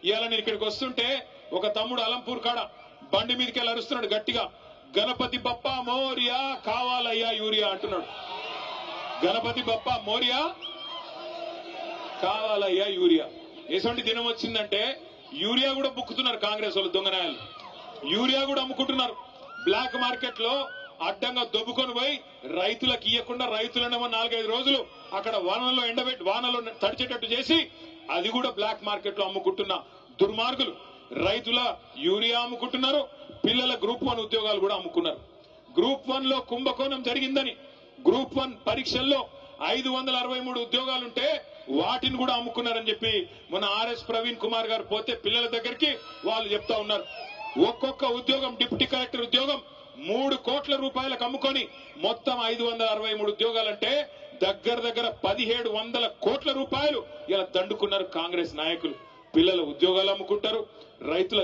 ఇవాళ నేను ఇక్కడికి వస్తుంటే ఒక తమ్ముడు అలంపూర్ కాడ బండి మీదకి వెళ్ళి అరుస్తున్నాడు గట్టిగా, గణపతి బప్పా మోరియా కావాలయ్యా యూరియా అంటున్నాడు. గణపతి బప్పా మోరియా కావాలయ్యా యూరియా. ఎటువంటి దినం వచ్చిందంటే యూరియా కూడా బుక్కుతున్నారు కాంగ్రెస్ వాళ్ళు, దొంగనాయాలు యూరియా కూడా అమ్ముకుంటున్నారు. బ్లాక్ మార్కెట్ లో అడ్డంగా దొబ్బుకొని పోయి రైతులకు ఇవ్వకుండా రైతులనేమో 4-5 రోజులు అక్కడ వానలో ఎండబెట్టి వానలో తడిచేటట్టు చేసి అది కూడా బ్లాక్ మార్కెట్ లో అమ్ముకుంటున్న దుర్మార్గులు రైతుల యూరియా అమ్ముకుంటున్నారు. పిల్లల గ్రూప్ 1 ఉద్యోగాలు కూడా అమ్ముకున్నారు. గ్రూప్ 1 లో కుంభకోణం జరిగిందని, గ్రూప్ 1 పరీక్షల్లో 563 ఉద్యోగాలుంటే వాటిని కూడా అమ్ముకున్నారని చెప్పి మొన్న ఆర్ఎస్ ప్రవీణ్ కుమార్ గారు పోతే పిల్లల దగ్గరికి వాళ్ళు చెప్తా ఉన్నారు. ఒక్కొక్క ఉద్యోగం డిప్యూటీ కలెక్టర్ ఉద్యోగం 3 కోట్ల రూపాయలకు అమ్ముకొని మొత్తం 563 ఉద్యోగాలంటే దగ్గర 1700 కోట్ల రూపాయలు ఇలా దండుకున్నారు కాంగ్రెస్ నాయకులు. పిల్లల ఉద్యోగాలు అమ్ముకుంటారు, రైతుల